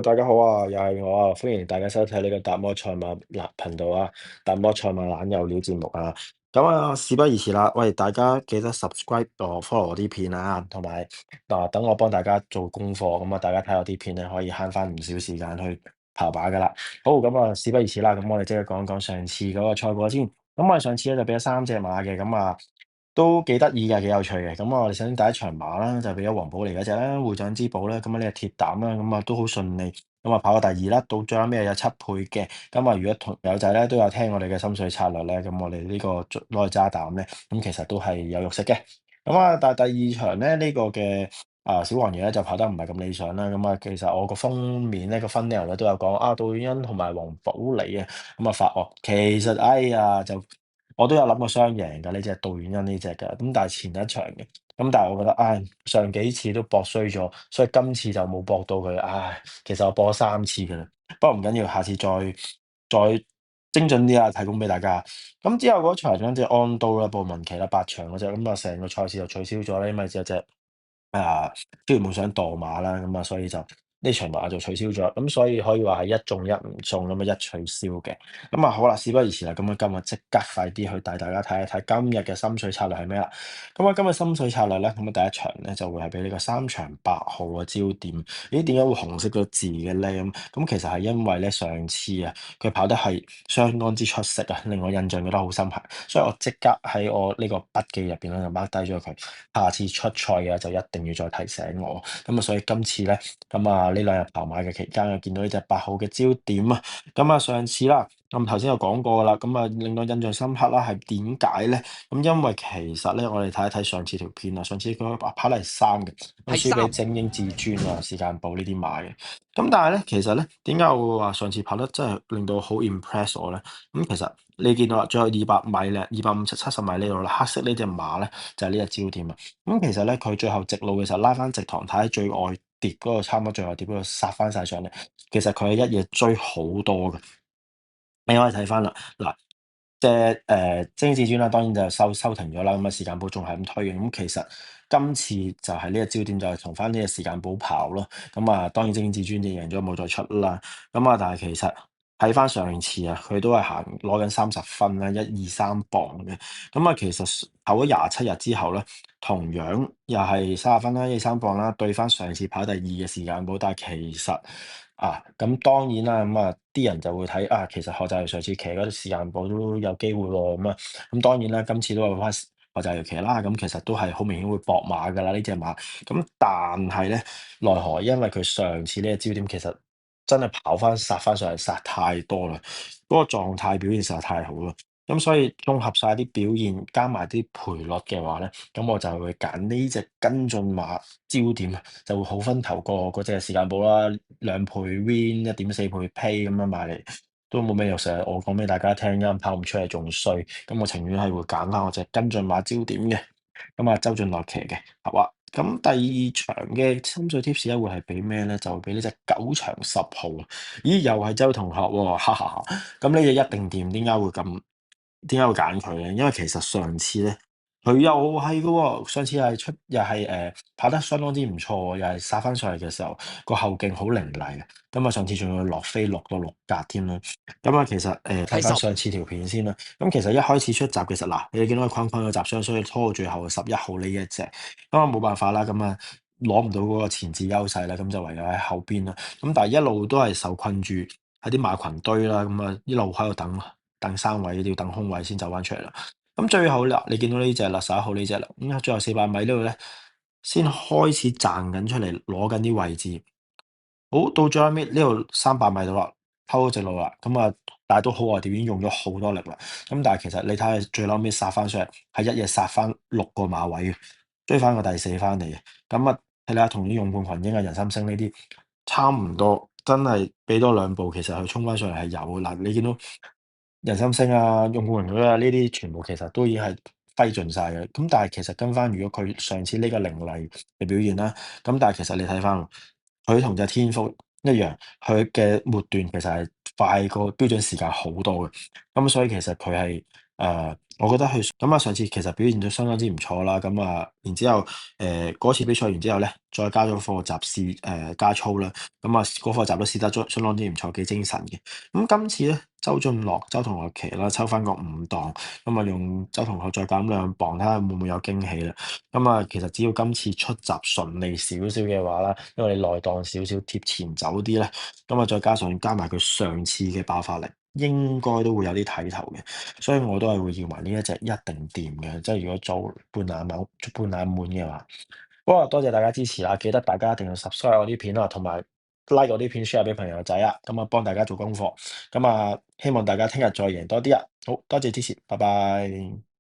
大家好啊，又係我啊，歡迎大家收睇呢個達摩賽馬嗱頻道啊，達摩賽馬懶有料節目啊。咁啊，事不宜遲啦，喂，大家記得 subscribe 我 follow 我啲片啊，同埋等我幫大家做功課，咁啊，大家睇我啲片咧，可以慳翻唔少時間去跑馬噶啦。好，咁啊，事不宜遲啦，咁我哋即刻講講上次嗰個賽果先。咁我哋上次咧就俾咗3隻馬嘅，咁啊都幾得意嘅，幾有趣嘅。咁我哋首先第一場馬啦，就俾咗黃寶嚟嗰隻啦，會長之寶啦，咁啊呢隻鐵膽啦，咁啊都好順利。咁啊跑過第二啦，到最後尾有7倍嘅。咁啊，如果同友仔咧都有聽我哋嘅心水策略咧，咁我哋呢個攞去揸膽咧，咁其實都係有肉食嘅。咁啊，但係第二場咧呢個嘅小黃魚咧就跑得唔係咁理想啦。咁啊，其實我個封面咧個 thumbnail 咧都有講啊，杜遠欣同埋黃寶嚟啊，咁啊發惡。其實哎呀，我都有諗過雙贏㗎呢隻杜遠欣呢隻㗎，咁但係前一場嘅。咁但係我覺得，唉，上幾次都搏衰咗，所以今次就冇搏到佢，唉。其實我播咗3次㗎啦，不過唔緊要，下次再精準啲啊，提供俾大家。咁之後嗰場嗰隻安都啦、布文琪啦、8場嗰隻，咁啊成個賽事就取消咗啦，因為有隻超冇想墮馬啦，咁啊所以就呢場馬就取消咗，咁所以可以話係一中一唔中咁啊一取消嘅。咁啊好啦，事不宜遲啦，咁啊今日即刻快啲去帶大家睇一睇今日嘅心水策略係咩啦。咁啊今日心水策略咧，咁啊第一場咧就會係俾呢個3場8號嘅焦點。咦，點解會紅色個字嘅咧？咁其實係因為咧上次啊，佢跑得係相當之出色啊，令我印象覺得好深刻，所以我即刻喺我呢個筆記入邊咧就 mark 低咗佢。下次出賽嘅就一定要再提醒我。咁啊，所以今次咧，咁啊呢兩日跑馬嘅期間啊，見到呢隻8號嘅焦點啊，咁啊上次啦，咁頭先有講過啦，咁啊令我印象深刻啦，係點解咧？咁因為其實咧，我哋睇一睇上次條片啊，上次佢跑得係3嘅，咁輸俾係三，精英至尊啊、時間寶呢啲馬嘅。咁但係咧，其實咧，點解我會話上次跑得真係令到好 impress 我咧？咁其實你見到啦，最後200米咧，250、70米呢度啦，黑色呢隻馬咧就係呢隻焦點啊。咁其實咧，佢最後直路嘅時候拉翻直堂睇喺最外碟嗰個，差唔多最後碟嗰度殺翻晒上嚟。其實佢係一夜追好多嘅。你可以睇翻啦，嗱，即係精英至尊啦，當然就收停咗啦。咁啊，時間寶仲係咁推嘅。咁其實今次就係呢個焦點，就係同翻呢個時間寶跑咯。咁啊，當然精英至尊就贏咗冇再出啦。咁啊，但係其實睇翻上次啊，佢都係攞緊30分啦，123磅嘅。咁啊，其實跑咗27日之後咧，同樣又係30分啦，123磅啦，對翻上次跑第2嘅時間寶，但係其實咁當然啦，咁啊啲人就會睇其實學習上次騎嗰啲時間寶都有機會喎，咁當然啦，今次都有翻學習騎啦，咁其實都係好明顯會搏馬㗎啦呢隻馬，咁但係咧，奈何因為佢上次呢個焦點其實真係跑翻殺翻上嚟殺太多啦，嗰個狀態表現實在太好啦。咁所以綜合晒啲表現，加埋啲賠率嘅話咧，咁我就會揀呢隻跟進馬焦點啊，就會好分頭過嗰隻時間寶啦，2倍 win 1.4倍 pay 咁樣買嚟，都冇咩用。成日我講俾大家聽，啱跑唔出嚟仲衰，咁我情願係會揀翻我隻跟進馬焦點嘅。咁啊，周俊樂騎嘅，好啊。咁第二場嘅心水 tips 咧，會係俾咩咧？就會俾呢隻9場10號啊！咦，又係周同學喎，哈哈哈！咁呢隻一定掂，點解會揀佢咧？因為其實上次咧，佢又係嘅喎，上次係又係跑得相當之唔錯喎，又係殺翻上嚟嘅時候，個後勁好凌厲嘅。咁啊，上次仲要落飛落到6格添啦。咁啊，其實睇係十，翻上次條片先啦。咁其實一開始出閘其實嗱，你見到佢框框個閘箱，所以拖到最後11號呢一隻，咁啊冇辦法啦，咁啊攞唔到嗰個前置優勢啦，咁就唯有喺後邊啦。咁但係一路都係受困住喺啲馬群堆啦，咁啊一路喺度等3位，要等空位先走翻出嚟啦。咁最後啦，你見到呢隻啦，11號呢隻啦，咁最後400米呢度咧，先開始賺緊出嚟，攞緊啲位置。好，到最後尾呢度300米到啦，偷咗直路啦，咁啊，但係都好外調已經用咗好多力啦。咁但係其實你睇下最後尾殺翻上嚟，係一夜殺翻6個馬位嘅，追翻個第4翻嚟嘅。咁啊，睇下同啲勇冠群英啊、人三星呢啲差唔多，真係俾多2步，其實佢衝翻上嚟係有嗱。你見到人三星啊、勇冠群啊呢啲，全部其實都已經係揮盡晒嘅。咁但係其實跟翻，如果佢上次呢個凌厲嘅表現啦，咁但係其實你睇翻。佢同隻天福一樣，佢嘅末段其實係快過標準時間好多嘅，咁所以其實佢係我覺得佢咁啊，上次其實表現得相當之唔錯啦。咁啊，然之後嗰次比賽完之後咧，再加咗課習加操啦。咁啊，嗰課習都試得相當之唔錯，幾精神嘅。咁今次咧，周同學騎啦，抽翻個5檔，咁啊用周同學再減2磅，睇下會唔會有驚喜啦。咁啊，其實只要今次出閘順利少少嘅話啦，因為你內檔少少貼前走啲咧，咁啊再加埋佢上次嘅爆發力，應該都會有啲睇頭嘅。所以我都係會認為呢一隻一定掂嘅，即係如果做半冷門嘅話。不過多謝大家支持啦，記得大家一定要 subscribe 我啲片啊，同埋 like 我啲片 share 俾朋友仔啊，咁啊幫大家做功課。咁啊，希望大家聽日再贏多啲啊！好多謝支持，拜拜。